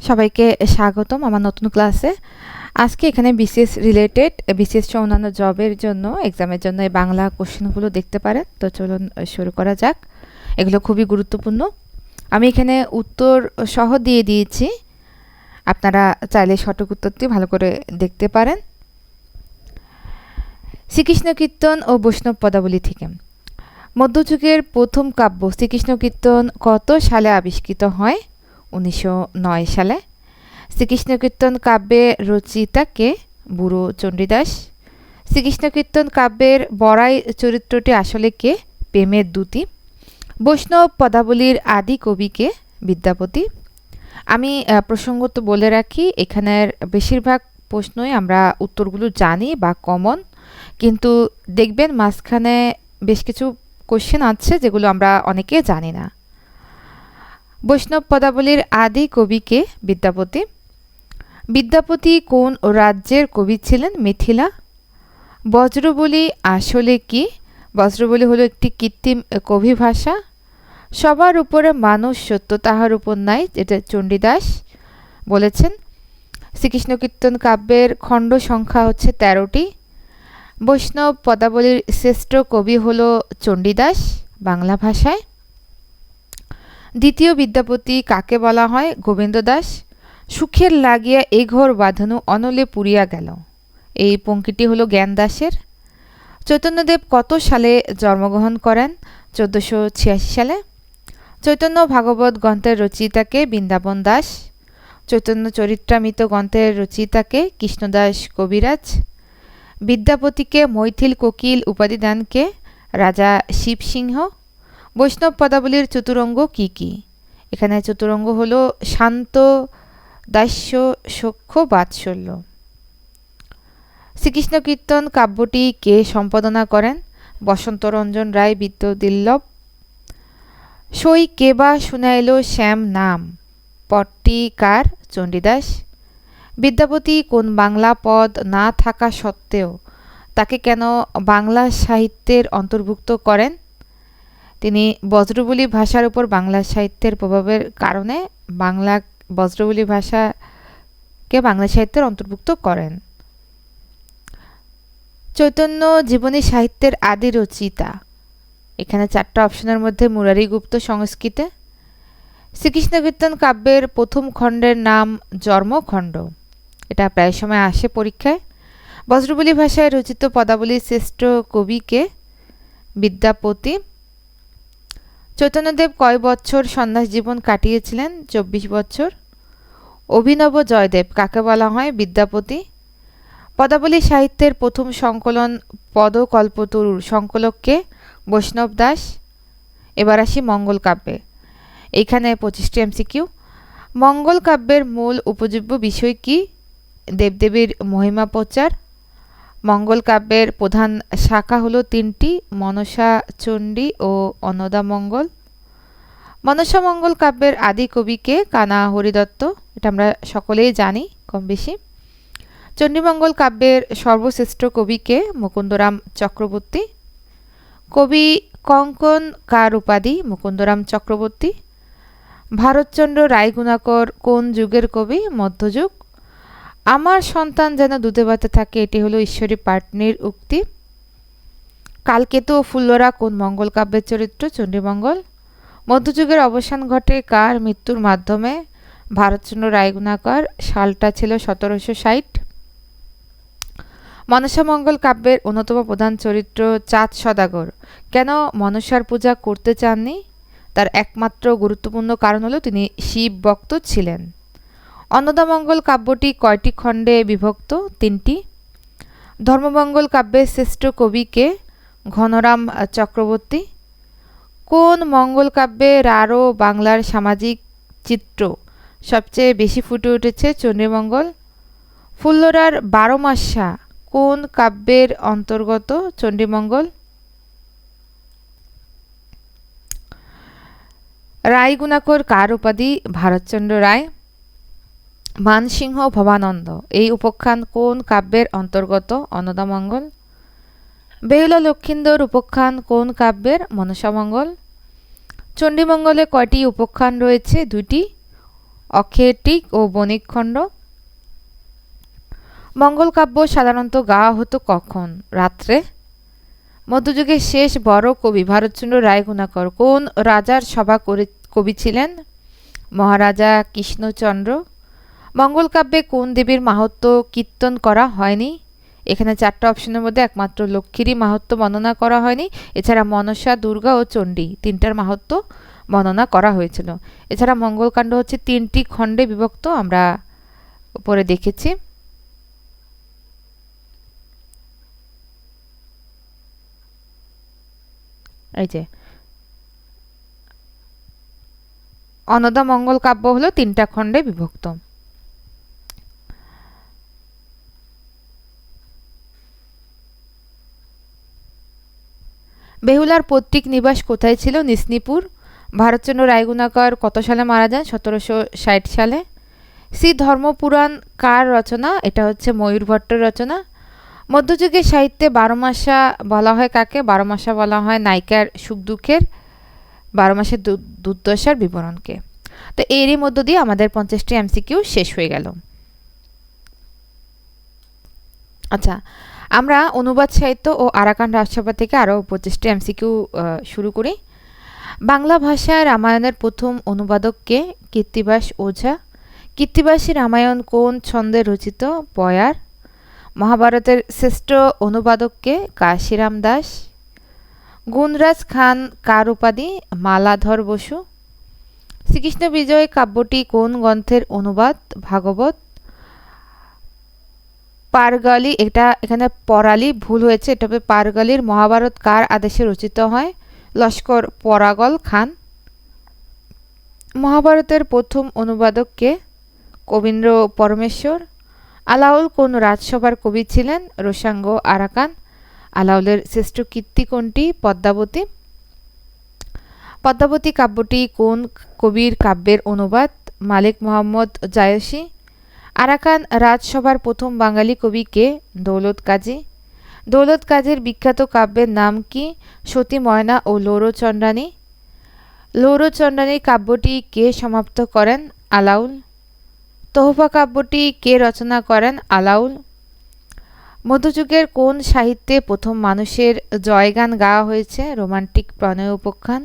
সবাইকে স্বাগতম আমার নতুন ক্লাসে। আজকে এখানে বিসিএস রিলেটেড বিসিএস সহ অন্যান্য জবের জন্য এক্সামের জন্য এই বাংলা কোশ্চেনগুলো দেখতে পারেন। তো চলুন শুরু করা যাক। এগুলো খুবই গুরুত্বপূর্ণ। আমি এখানে উত্তর সহ দিয়ে দিয়েছি, আপনারা চাইলে সঠিক উত্তরটি ভালো করে দেখতে পারেন। শ্রীকৃষ্ণ কীর্তন ও বৈষ্ণব পদাবলী থেকে মধ্যযুগের প্রথম কাব্য শ্রীকৃষ্ণ কীর্তন কত সালে আবিষ্কৃত হয়? 1909 সালে। শ্রীকৃষ্ণ কীর্তন কাব্যের রচয়িতা কে? বুড়ো চণ্ডীদাস। শ্রীকৃষ্ণ কীর্তন কাব্যের বড়াই চরিত্রটি আসলে কে? প্রেমের দূতী। বৈষ্ণব পদাবলীর আদি কবি কে? বিদ্যাপতি। আমি প্রসঙ্গত বলে রাখি, এখানের বেশিরভাগ প্রশ্নই আমরা উত্তরগুলো জানি বা কমন, কিন্তু দেখবেন মাঝখানে বেশ কিছু কোশ্চেন আছে যেগুলো আমরা অনেকে জানি না। বৈষ্ণব পদাবলীর আদি কবি কে? বিদ্যাপতি। বিদ্যাপতি কোন রাজ্যের কবি ছিলেন? মিথিলা। বজ্রবলী আসলে কি? বজ্রবলী হলো একটি কৃত্রিম কবি ভাষা। সবার উপরে মানুষ সত্য, তাহার উপর নাই, এটা চণ্ডীদাস বলেছেন। শ্রীকৃষ্ণ কীর্তন কাব্যের খণ্ড সংখ্যা হচ্ছে 13টি। বৈষ্ণব পদাবলীর শ্রেষ্ঠ কবি হল চণ্ডীদাস বাংলা ভাষায়। দ্বিতীয় বিদ্যাপতি কাকে বলা হয়? গোবিন্দ দাস। সুখের লাগিয়া এ ঘর বাঁধানো অনলে পুড়িয়া গেল, এই পঙ্ক্তিটি হলো জ্ঞান দাসের। চৈতন্যদেব কত সালে জন্মগ্রহণ করেন? 1486 সালে। চৈতন্য ভাগবত গ্রন্থের রচয়িতাকে? বৃন্দাবন দাস। চৈতন্য চরিত্রামৃত গ্রন্থের রচয়িতাকে? কৃষ্ণদাস কবিরাজ। বিদ্যাপতিকে মৈথিল কোকিল উপাধি দেন কে? রাজা শিবসিংহ। বৈষ্ণব পদাবলীর চতুরঙ্গ কি কি? এখানে চতুরঙ্গ হলো শান্ত, দাস্য, সখ্য, বাৎসল্য। শ্রীকৃষ্ণ কীর্তন কাব্যটি কে সম্পাদনা করেন? বসন্তরঞ্জন রায় বিদ্যুদিল্লভ। সই কে বা শুনাইল শ্যাম নাম, পদটি কার? চণ্ডীদাস। বিদ্যাপতি কোন বাংলা পদ না থাকা সত্ত্বেও তাকে কেন বাংলা সাহিত্যের অন্তর্ভুক্ত করেন? তিনি বজ্রবলী ভাষার উপর বাংলা সাহিত্যের প্রভাবের কারণে বজ্রবলী ভাষাকে বাংলা সাহিত্যের অন্তর্ভুক্ত করেন। চৈতন্য জীবনী সাহিত্যের আদি রচয়িতা? এখানে 4টা অপশনের মধ্যে মুরারি গুপ্ত সংস্কৃতে। শ্রীকৃষ্ণ কীর্তন কাব্যের প্রথম খণ্ডের নাম জন্মখণ্ড, এটা প্রায় সময় আসে পরীক্ষায়। বজ্রবলী ভাষায় রচিত পদাবলীর শ্রেষ্ঠ কবি কে? বিদ্যাপতি। চৈতন্যদেব কয় বছর সন্ন্যাস জীবন কাটিয়েছিলেন? 24 বছর। অভিনব জয়দেব কাকে বলা হয়? বিদ্যাপতি। পদাবলী সাহিত্যের প্রথম সংকলন পদকল্পতরুর সংকলককে? বৈষ্ণব দাস। এবার আসি মঙ্গল কাব্যে। এইখানে 25টি এমসিকিউ। মঙ্গল কাব্যের মূল উপজীব্য বিষয় কি? দেবদেবীর মহিমা প্রচার। মঙ্গল কাব্যের প্রধান শাখা হলো 3টি: মনসা, চণ্ডী ও অন্নদা মঙ্গল। মনসা মঙ্গল কাব্যের আদি কবি কে? কানা হরিদত্ত, এটা আমরা সকলেই জানি কম বেশি। চণ্ডীমঙ্গল কাব্যের সর্বশ্রেষ্ঠ কবি কে? মুকুন্দরাম চক্রবর্তী। কবি কঙ্কন কার উপাধি? মুকুন্দরাম চক্রবর্তী। ভারতচন্দ্র রায়গুণাকর কোন যুগের কবি? মধ্যযুগ। আমার সন্তান যেন দুধে ভাতে থাকে, এটি হলো ঈশ্বরী পাটনির উক্তি। কালকেতু ও ফুল্লরা কোন মঙ্গল কাব্যের চরিত্র? চণ্ডীমঙ্গল। মধ্যযুগের অবসান ঘটে কার মৃত্যুর মাধ্যমে? ভারতচন্দ্র রায়গুণাকর, সালটা ছিল 1760। মনসা মঙ্গল কাব্যের অন্যতম প্রধান চরিত্র চাঁদ সদাগর কেন মনসার পূজা করতে চাননি? তার একমাত্র গুরুত্বপূর্ণ কারণ হলো তিনি শিব ভক্ত ছিলেন। অন্নদামঙ্গল কাব্যটি কয়টি খণ্ডে বিভক্ত? 3টি। ধর্মমঙ্গল কাব্যের শ্রেষ্ঠ কবি কে? ঘনরাম চক্রবর্তী। কোন মঙ্গল কাব্যে রাঢ় বাংলার সামাজিক চিত্র সবচেয়ে বেশি ফুটে উঠেছে? চণ্ডীমঙ্গল। ফুল্লরার 12 মাসা কোন কাব্যের অন্তর্গত? চণ্ডীমঙ্গল। রায়গুণাকর কার উপাধি? ভারতচন্দ্র রায়। মানসিংহ ভবানন্দ এই উপাখ্যান কোন কাব্যের অন্তর্গত? অন্নদামঙ্গল। বেহুলা লক্ষীন্দর উপাখ্যান কোন কাব্যের? মনসামঙ্গল। চণ্ডীমঙ্গলে কয়টি উপাখ্যান রয়েছে? 2টি। অখেটিক ও বণিক খণ্ড। মঙ্গল কাব্য সাধারণত গাওয়া হতো কখন? রাত্রে। মধ্যযুগের শেষ বড় কবি ভারতচন্দ্র রায়গুণাকর কোন রাজার সভা কবি ছিলেন? মহারাজা কৃষ্ণচন্দ্র। মঙ্গল কাব্যে কোন দেবীর মাহাত্ম্য কীর্তন করা হয়নি? এখানে 4টা অপশনের মধ্যে একমাত্র লক্ষ্মীরই মাহাত্ম্য বর্ণনা করা হয়নি। এছাড়া মনসা, দুর্গা ও চণ্ডী 3টার মাহাত্ম্য বর্ণনা করা হয়েছিল। এছাড়া মঙ্গলকাণ্ড হচ্ছে 3টি খণ্ডে বিভক্ত, আমরা উপরে দেখেছি। এই যে অন্নদা মঙ্গল কাব্য হলো 3টা খণ্ডে বিভক্ত। বেহুলার পৈতৃক নিবাস কোথায় ছিল? নিসনিপুর। ভারতচন্দ্র রায়গুণাকর কত সালে মারা যান? 1760 সালে। শ্রী ধর্মপুরাণ কার রচনা? এটা হচ্ছে ময়ূর ভট্টের রচনা। মধ্যযুগের সাহিত্যে বারোমাসা বলা হয় কাকে? বারোমাসা বলা হয় নায়িকার সুখ দুঃখের, 12 মাসের দুর্দশার বিবরণকে। তো এরই মধ্য দিয়ে আমাদের 50টি এমসিকিউ শেষ হয়ে গেল। আচ্ছা, আমরা অনুবাদ সাহিত্য ও আরাকান রাজসভা থেকে আরও 25টি এমসিকিউ শুরু করি। বাংলা ভাষায় রামায়ণের প্রথম অনুবাদককে? কৃত্তিবাস ওঝা। কৃত্তিবাসী রামায়ণ কোন ছন্দে রচিত? পয়ার। মহাভারতের শ্রেষ্ঠ অনুবাদককে? কাশিরাম দাস। গুণরাজ খান কার উপাধি? মালাধর বসু। শ্রীকৃষ্ণ বিজয় কাব্যটি কোন গ্রন্থের অনুবাদ? ভাগবত। পারগালি, এটা এখানে পরালি ভুল হয়েছে, এটা হবে পারগালির মহাভারত কার আদেশে রচিত হয়? লস্কর পরাগল খান। মহাভারতের প্রথম অনুবাদককে? কবীন্দ্র পরমেশ্বর। আলাউল কোন রাজসভার কবি ছিলেন? Rosang Arakan. আলাউলের শ্রেষ্ঠ কীর্তি কোনটি? পদ্মাবতী। পদ্মাবতী কাব্যটি কোন কবির কাব্যের অনুবাদ? মালিক মোহাম্মদ জায়সী। আরাকান রাজসভার প্রথম বাঙালি কবি কে? দৌলত কাজী। দৌলত কাজীর বিখ্যাত কাব্যের নাম কি? সতী ময়না ও লৌরচন্দ্রানী। লৌরচন্দ্রানী কাব্যটি কে সমাপ্ত করেন? আলাউল। তোহফা কাব্যটি কে রচনা করেন? আলাউল। মধ্যযুগের কোন সাহিত্যে প্রথম মানুষের জয়গান গাওয়া হয়েছে? রোমান্টিক প্রণয় উপাখ্যান।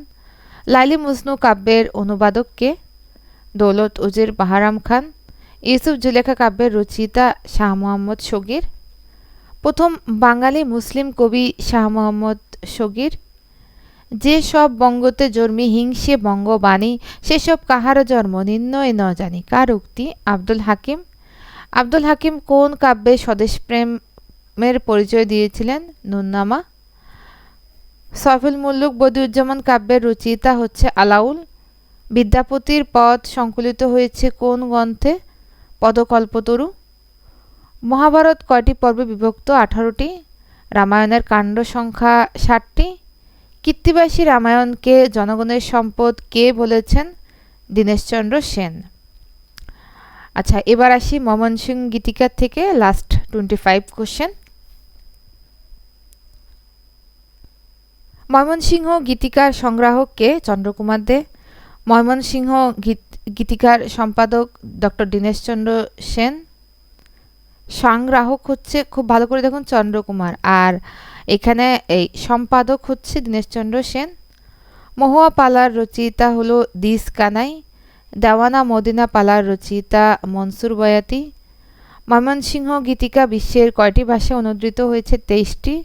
লাইলি মজনু কাব্যের অনুবাদক কে? দৌলত উজির বাহারাম খান। ইউসুফ জুলেখা কাব্যের রচয়িতা শাহ মোহাম্মদ শগীর। প্রথম বাঙালি মুসলিম কবি শাহ মোহাম্মদ শগীর। যে সব বঙ্গতে জন্মি হিংসে বঙ্গবাণী, সেসব কাহার জন্ম নির্ণয় ন জানি। কার উক্তি? আব্দুল হাকিম। আব্দুল হাকিম কোন কাব্যে স্বদেশপ্রেমের পরিচয় দিয়েছিলেন? নুননামা। সফিল মুল্লুক বদিউজ্জামান কাব্যের রচয়িতা হচ্ছে আলাউল। বিদ্যাপতির পদ সংকলিত হয়েছে কোন গ্রন্থে? পদকল্পতরু। মহাভারত কয়টি পর্বে বিভক্ত? 18টি। রামায়ণের কাণ্ড সংখ্যা 60টি। কৃত্তিবাসী রামায়ণকে জনগণের সম্পদ কে বলেছেন? দীনেশচন্দ্র সেন। আচ্ছা, এবার আসি ময়মনসিংহ গীতিকা থেকে লাস্ট 25 কোশ্চেন। ময়মনসিংহ গীতিকার সংগ্রাহক কে? চন্দ্রকুমার দে। ময়মনসিংহ গীতিকার সম্পাদক ডক্টর দীনেশচন্দ্র সেন। সংগ্রাহক হচ্ছে, খুব ভালো করে দেখুন, চন্দ্রকুমার, আর এখানে এই সম্পাদক হচ্ছে দীনেশচন্দ্র সেন। মহুয়া পালার রচয়িতা হলো দিস কানাই। দেওয়ানা মদিনা পালার রচয়িতা মনসুর বয়াতি। ময়মনসিংহ গীতিকা বিশ্বের কয়টি ভাষায় অনুদ্রিত হয়েছে? 23টি।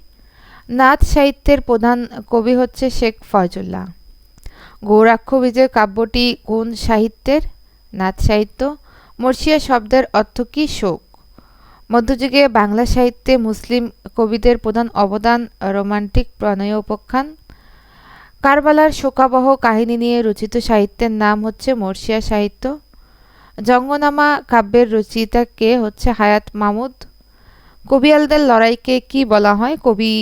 নাথ সাহিত্যের প্রধান কবি হচ্ছে শেখ ফয়জুল্লাহ। গৌরাক্ষ বিজয় কাব্যটি কোন সাহিত্যের? নাথ সাহিত্য। মর্সিয়া শব্দের অর্থ কি? শোক। মধ্যযুগে বাংলা সাহিত্যে মুসলিম কবিদের প্রধান অবদান? রোমান্টিক প্রণয় উপাখ্যান। কারবালার শোকাবহ কাহিনী নিয়ে রচিত সাহিত্যের নাম হচ্ছে মর্সিয়া সাহিত্য। জঙ্গনামা কাব্যের রচয়িতা কে? হচ্ছে হায়াত মাহমুদ। কবিয়ালদের লড়াইকে কি বলা হয়? কবি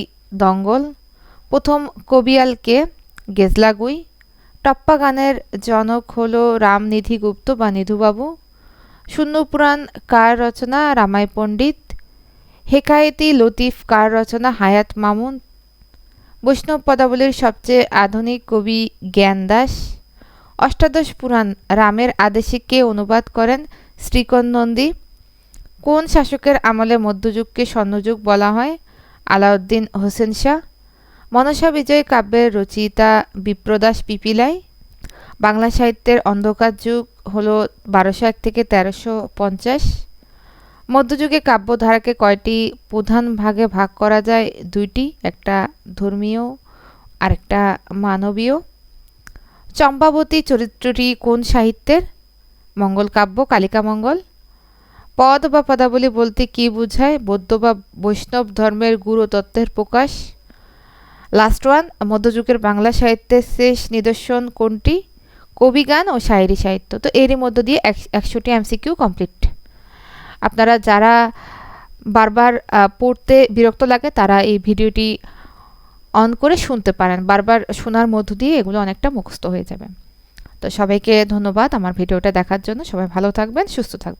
দঙ্গল। প্রথম কবিয়াল কে? গেজলাগুই। টপ্পা গানের জনক হলো রামনিধি গুপ্ত বা নিধুবাবু। শূন্যপুরাণ কার রচনা? রামাই পণ্ডিত। হেকায়েতি লতিফ কার রচনা? হায়াত মামুন। বৈষ্ণব পদাবলীর সবচেয়ে আধুনিক কবি জ্ঞানদাস। অষ্টাদশ পুরাণ রামের আদেশে কে অনুবাদ করেন? শ্রীকোন নন্দী। কোন শাসকের আমলে মধ্যযুগকে স্বর্ণযুগ বলা হয়? আলাউদ্দিন হোসেন শাহ। মনসা বিজয় কাব্যের রচয়িতা বিপ্রদাস পিপিলাই। বাংলা সাহিত্যের অন্ধকার যুগ হলো 1201 থেকে 1350। মধ্যযুগে কাব্যধারাকে কয়টি প্রধান ভাগে ভাগ করা যায়? দুইটি, একটা ধর্মীয় আর একটা মানবীয়। চম্পাবতী চরিত্রটি কোন সাহিত্যের? মঙ্গল কাব্য, কালিকা মঙ্গল। পদ বা পদাবলী বলতে কি বোঝায়? বৌদ্ধ বা বৈষ্ণব ধর্মের গুরু তত্ত্বের প্রকাশ। লাস্ট ওয়ান, মধ্যযুগের বাংলা সাহিত্যের শেষ নিদর্শন কোনটি? কবিগান ও শায়েরি সাহিত্য। তো এরই মধ্য দিয়ে 100টি এমসিকিউ কমপ্লিট। আপনারা যারা বারবার পড়তে বিরক্ত লাগে তারা এই ভিডিওটি অন করে শুনতে পারেন। বারবার শোনার মধ্য দিয়ে এগুলো অনেকটা মুখস্থ হয়ে যাবে। তো সবাইকে ধন্যবাদ আমার ভিডিওটা দেখার জন্য। সবাই ভালো থাকবেন, সুস্থ থাকবেন।